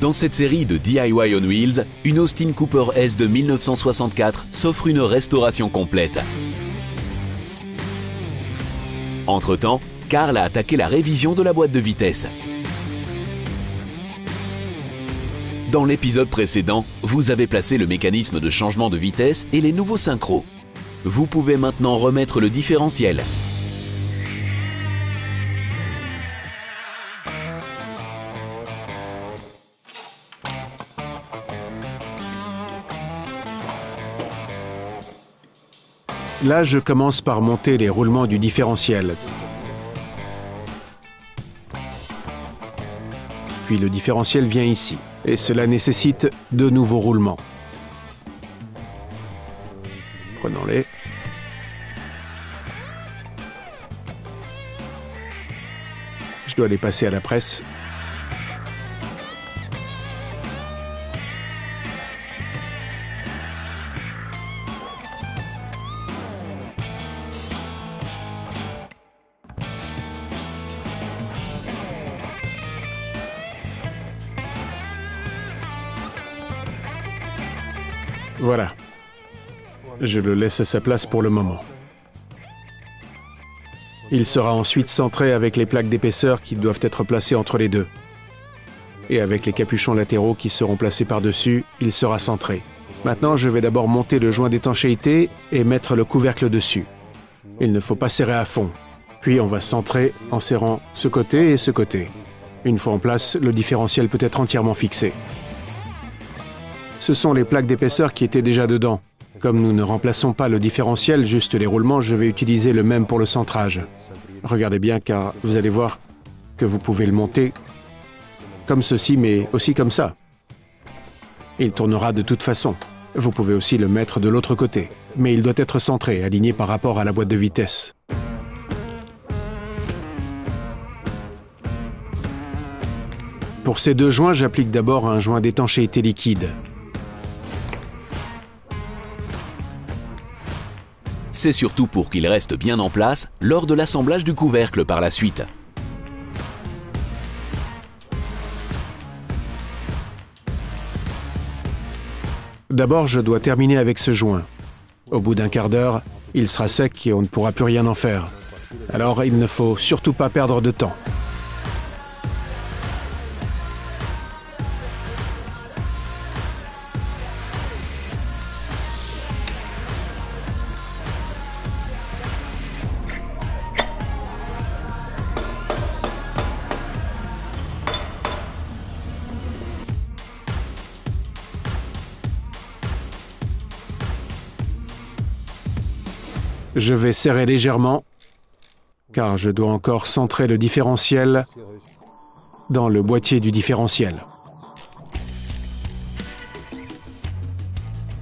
Dans cette série de DIY on Wheels, une Austin Cooper S de 1964 s'offre une restauration complète. Entre-temps, Carl a attaqué la révision de la boîte de vitesse. Dans l'épisode précédent, vous avez placé le mécanisme de changement de vitesse et les nouveaux synchros. Vous pouvez maintenant remettre le différentiel. Là, je commence par monter les roulements du différentiel. Puis le différentiel vient ici. Et cela nécessite de nouveaux roulements. Prenons-les. Je dois les passer à la presse. Voilà. Je le laisse à sa place pour le moment. Il sera ensuite centré avec les plaques d'épaisseur qui doivent être placées entre les deux. Et avec les capuchons latéraux qui seront placés par-dessus, il sera centré. Maintenant, je vais d'abord monter le joint d'étanchéité et mettre le couvercle dessus. Il ne faut pas serrer à fond. Puis on va centrer en serrant ce côté et ce côté. Une fois en place, le différentiel peut être entièrement fixé. Ce sont les plaques d'épaisseur qui étaient déjà dedans. Comme nous ne remplaçons pas le différentiel, juste les roulements, je vais utiliser le même pour le centrage. Regardez bien car vous allez voir que vous pouvez le monter comme ceci, mais aussi comme ça. Il tournera de toute façon. Vous pouvez aussi le mettre de l'autre côté, mais il doit être centré, aligné par rapport à la boîte de vitesse. Pour ces deux joints, j'applique d'abord un joint d'étanchéité liquide. C'est surtout pour qu'il reste bien en place lors de l'assemblage du couvercle par la suite. D'abord, je dois terminer avec ce joint. Au bout d'un quart d'heure, il sera sec et on ne pourra plus rien en faire. Alors, il ne faut surtout pas perdre de temps. Je vais serrer légèrement, car je dois encore centrer le différentiel dans le boîtier du différentiel.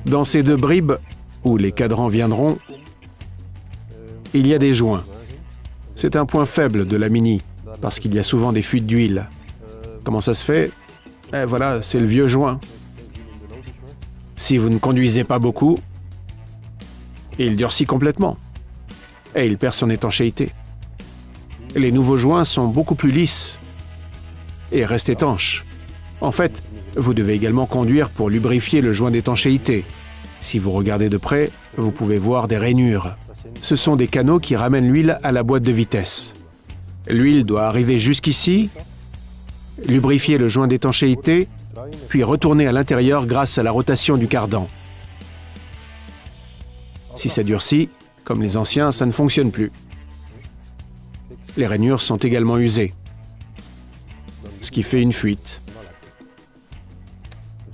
Dans ces deux bribes, où les cadrans viendront, il y a des joints. C'est un point faible de la Mini, parce qu'il y a souvent des fuites d'huile. Comment ça se fait? Voilà, c'est le vieux joint. Si vous ne conduisez pas beaucoup, il durcit complètement. Et il perd son étanchéité. Les nouveaux joints sont beaucoup plus lisses et restent étanches. En fait, vous devez également conduire pour lubrifier le joint d'étanchéité. Si vous regardez de près, vous pouvez voir des rainures. Ce sont des canaux qui ramènent l'huile à la boîte de vitesse. L'huile doit arriver jusqu'ici, lubrifier le joint d'étanchéité, puis retourner à l'intérieur grâce à la rotation du cardan. Si ça durcit, comme les anciens, ça ne fonctionne plus. Les rainures sont également usées, ce qui fait une fuite.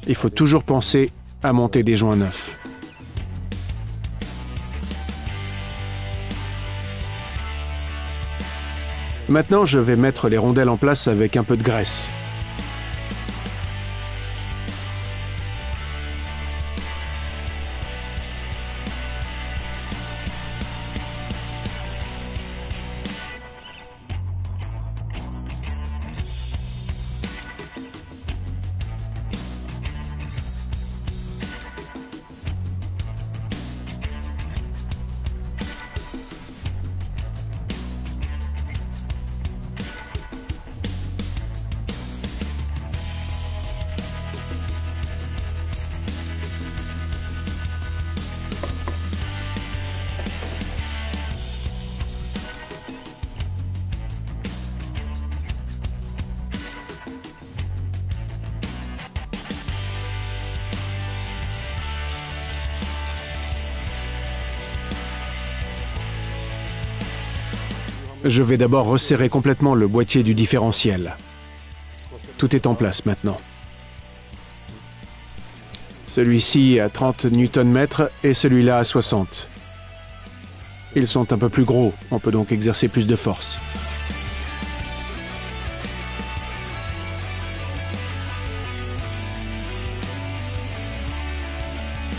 Il faut toujours penser à monter des joints neufs. Maintenant, je vais mettre les rondelles en place avec un peu de graisse. Je vais d'abord resserrer complètement le boîtier du différentiel. Tout est en place maintenant. Celui-ci à 30 Nm et celui-là à 60. Ils sont un peu plus gros, on peut donc exercer plus de force.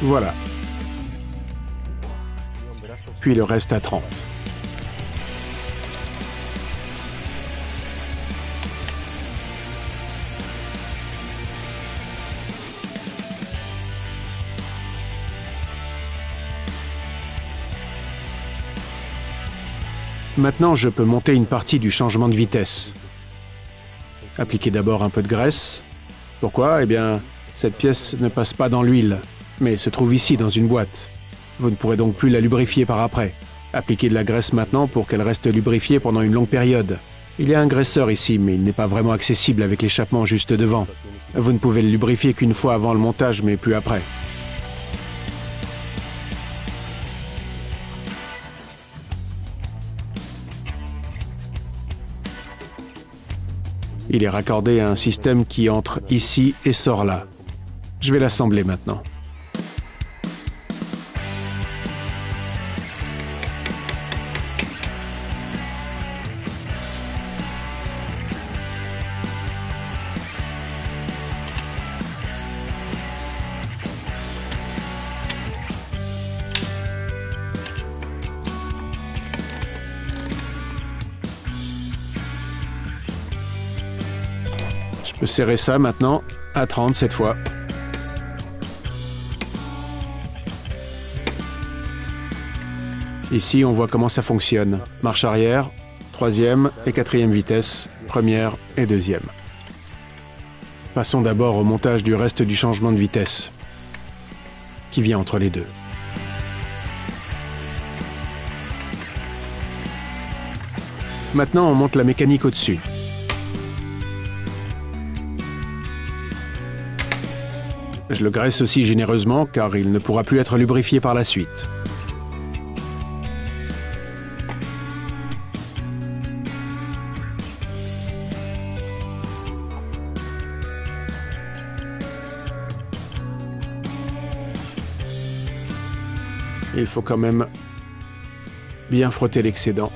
Voilà. Puis le reste à 30. Maintenant, je peux monter une partie du changement de vitesse. Appliquer d'abord un peu de graisse. Pourquoi? Eh bien, cette pièce ne passe pas dans l'huile, mais se trouve ici dans une boîte. Vous ne pourrez donc plus la lubrifier par après. Appliquez de la graisse maintenant pour qu'elle reste lubrifiée pendant une longue période. Il y a un graisseur ici, mais il n'est pas vraiment accessible avec l'échappement juste devant. Vous ne pouvez le lubrifier qu'une fois avant le montage, mais plus après. Il est raccordé à un système qui entre ici et sort là. Je vais l'assembler maintenant. Je peux serrer ça maintenant, à 30 cette fois. Ici, on voit comment ça fonctionne. Marche arrière, 3e et 4e vitesse, 1re et 2e. Passons d'abord au montage du reste du changement de vitesse, qui vient entre les deux. Maintenant, on monte la mécanique au-dessus. Je le graisse aussi généreusement car il ne pourra plus être lubrifié par la suite. Il faut quand même bien frotter l'excédent.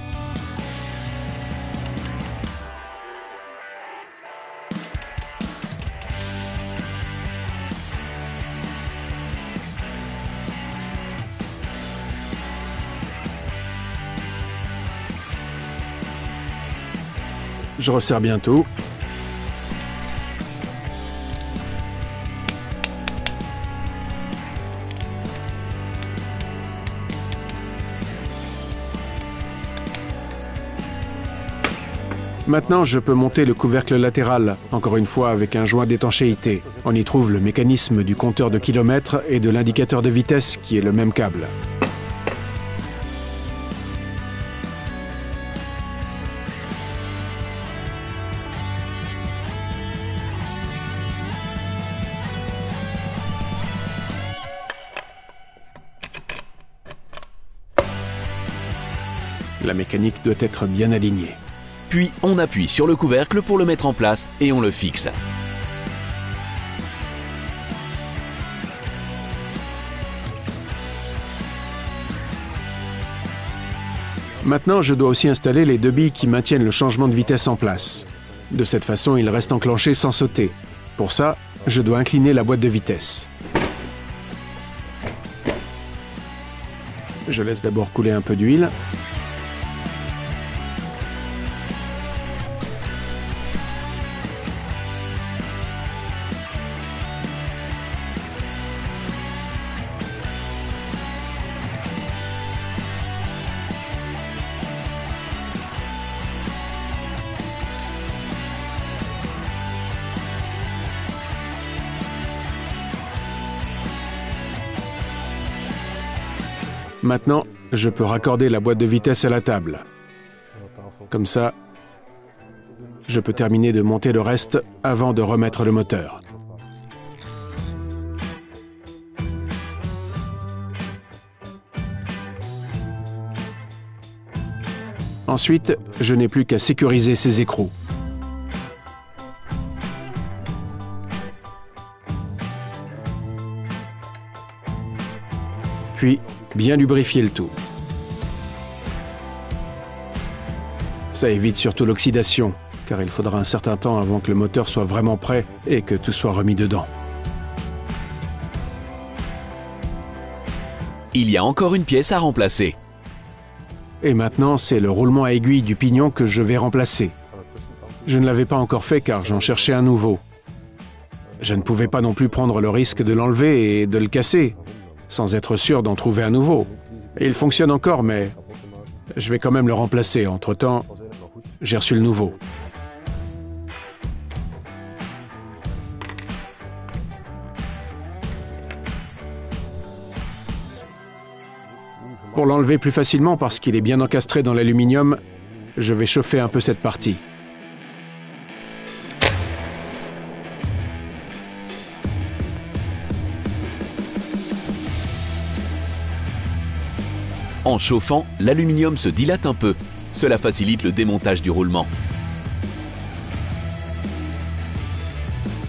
Je resserre bientôt. Maintenant, je peux monter le couvercle latéral, encore une fois avec un joint d'étanchéité. On y trouve le mécanisme du compteur de kilomètres et de l'indicateur de vitesse qui est le même câble. La mécanique doit être bien alignée. Puis on appuie sur le couvercle pour le mettre en place et on le fixe. Maintenant, je dois aussi installer les deux billes qui maintiennent le changement de vitesse en place. De cette façon, il reste enclenché sans sauter. Pour ça, je dois incliner la boîte de vitesse. Je laisse d'abord couler un peu d'huile. Maintenant, je peux raccorder la boîte de vitesse à la table. Comme ça, je peux terminer de monter le reste avant de remettre le moteur. Ensuite, je n'ai plus qu'à sécuriser ces écrous. Puis, bien lubrifier le tout. Ça évite surtout l'oxydation, car il faudra un certain temps avant que le moteur soit vraiment prêt et que tout soit remis dedans. Il y a encore une pièce à remplacer. Et maintenant, c'est le roulement à aiguille du pignon que je vais remplacer. Je ne l'avais pas encore fait car j'en cherchais un nouveau. Je ne pouvais pas non plus prendre le risque de l'enlever et de le casser, sans être sûr d'en trouver un nouveau. Et il fonctionne encore, mais je vais quand même le remplacer. Entre-temps, j'ai reçu le nouveau. Pour l'enlever plus facilement, parce qu'il est bien encastré dans l'aluminium, je vais chauffer un peu cette partie. En chauffant, l'aluminium se dilate un peu. Cela facilite le démontage du roulement.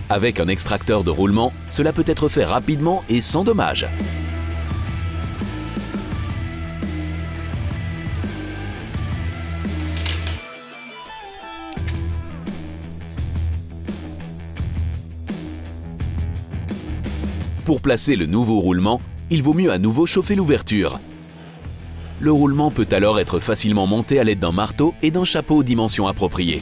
Avec un extracteur de roulement, cela peut être fait rapidement et sans dommage. Pour placer le nouveau roulement, il vaut mieux à nouveau chauffer l'ouverture. Le roulement peut alors être facilement monté à l'aide d'un marteau et d'un chapeau aux dimensions appropriées.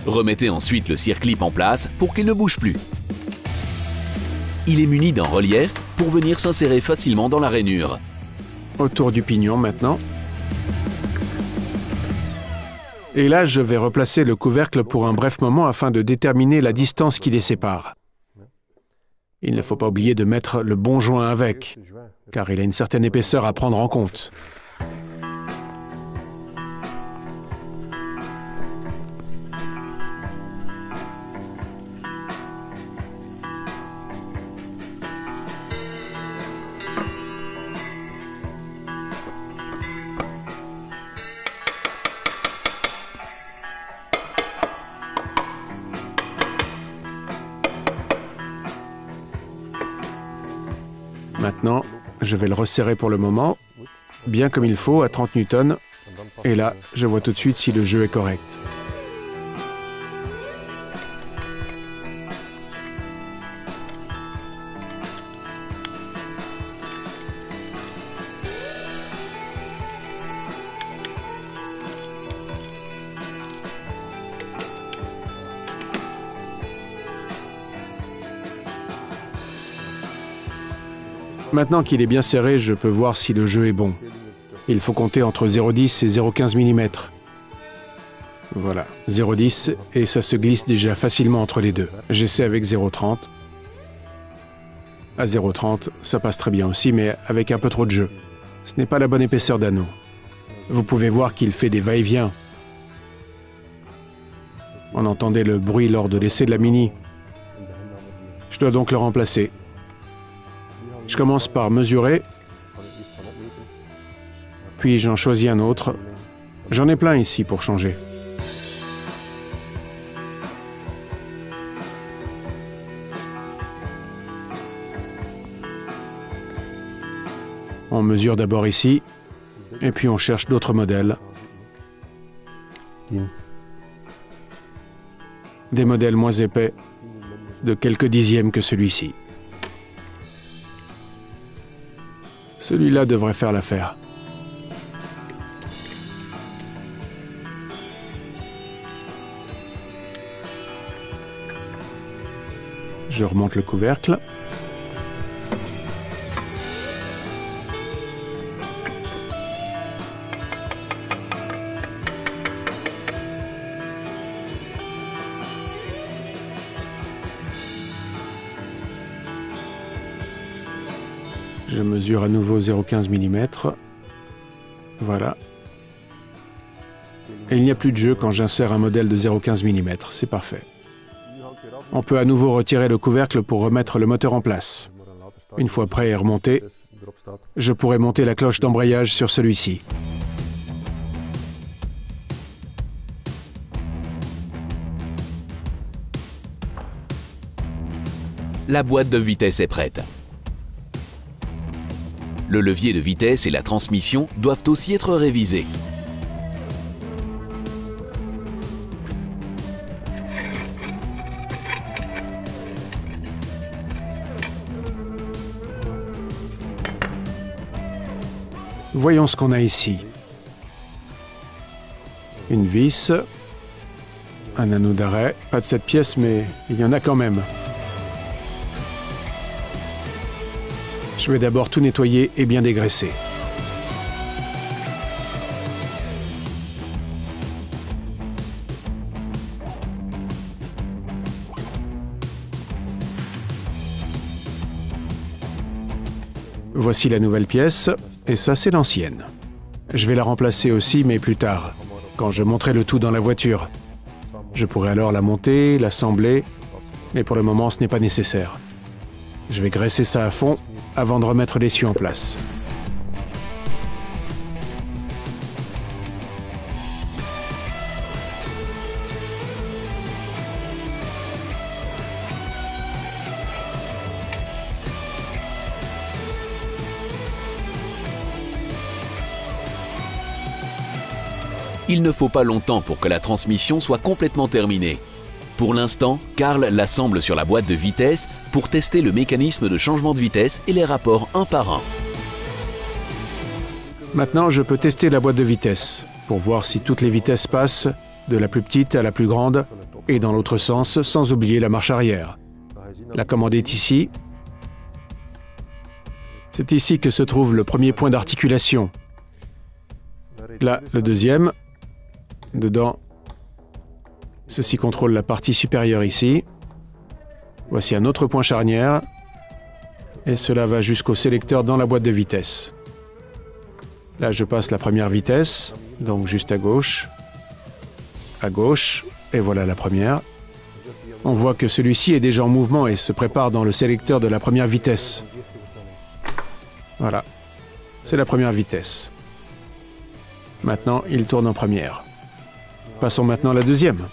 Remettez ensuite le circlip en place pour qu'il ne bouge plus. Il est muni d'un relief pour venir s'insérer facilement dans la rainure. Autour du pignon maintenant. Et là, je vais replacer le couvercle pour un bref moment afin de déterminer la distance qui les sépare. Il ne faut pas oublier de mettre le bon joint avec, car il a une certaine épaisseur à prendre en compte. Maintenant, je vais le resserrer pour le moment, bien comme il faut, à 30 newtons. Et là, je vois tout de suite si le jeu est correct. Maintenant qu'il est bien serré, je peux voir si le jeu est bon. Il faut compter entre 0,10 et 0,15 mm. Voilà, 0,10 et ça se glisse déjà facilement entre les deux. J'essaie avec 0,30. À 0,30, ça passe très bien aussi, mais avec un peu trop de jeu. Ce n'est pas la bonne épaisseur d'anneau. Vous pouvez voir qu'il fait des va-et-vient. On entendait le bruit lors de l'essai de la Mini. Je dois donc le remplacer. Je commence par mesurer, puis j'en choisis un autre. J'en ai plein ici pour changer. On mesure d'abord ici, et puis on cherche d'autres modèles. Des modèles moins épais, de quelques dixièmes que celui-ci. Celui-là devrait faire l'affaire. Je remonte le couvercle. Je mesure à nouveau 0,15 mm. Voilà. et il n'y a plus de jeu quand j'insère un modèle de 0,15 mm. C'est parfait. On peut à nouveau retirer le couvercle pour remettre le moteur en place. Une fois prêt et remonté, je pourrai monter la cloche d'embrayage sur celui-ci. La boîte de vitesse est prête. Le levier de vitesse et la transmission doivent aussi être révisés. Voyons ce qu'on a ici. Une vis, un anneau d'arrêt, pas de cette pièce, mais il y en a quand même. Je vais d'abord tout nettoyer et bien dégraisser. Voici la nouvelle pièce, et ça c'est l'ancienne. Je vais la remplacer aussi, mais plus tard, quand je monterai le tout dans la voiture. Je pourrai alors la monter, l'assembler, mais pour le moment ce n'est pas nécessaire. Je vais graisser ça à fond avant de remettre l'essieu en place. Il ne faut pas longtemps pour que la transmission soit complètement terminée. Pour l'instant, Karl l'assemble sur la boîte de vitesse pour tester le mécanisme de changement de vitesse et les rapports un par un. Maintenant, je peux tester la boîte de vitesse pour voir si toutes les vitesses passent de la plus petite à la plus grande et dans l'autre sens, sans oublier la marche arrière. La commande est ici. C'est ici que se trouve le premier point d'articulation. Là, le deuxième. Dedans, ceci contrôle la partie supérieure ici. Voici un autre point charnière. Et cela va jusqu'au sélecteur dans la boîte de vitesse. Là, je passe la première vitesse, donc juste à gauche, et voilà la première. On voit que celui-ci est déjà en mouvement et se prépare dans le sélecteur de la première vitesse. Voilà, c'est la première vitesse. Maintenant, il tourne en première. Passons maintenant à la deuxième.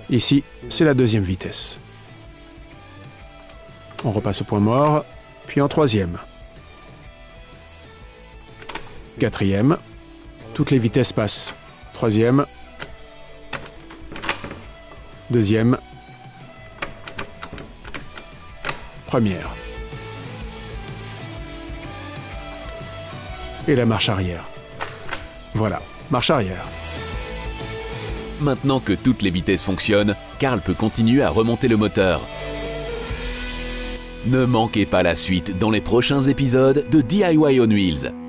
Ici, c'est la deuxième vitesse. On repasse au point mort, puis en troisième. Quatrième. Toutes les vitesses passent. Troisième. Deuxième. Première. Et la marche arrière. Voilà, marche arrière. Maintenant que toutes les vitesses fonctionnent, Karl peut continuer à remonter le moteur. Ne manquez pas la suite dans les prochains épisodes de DIY on Wheels.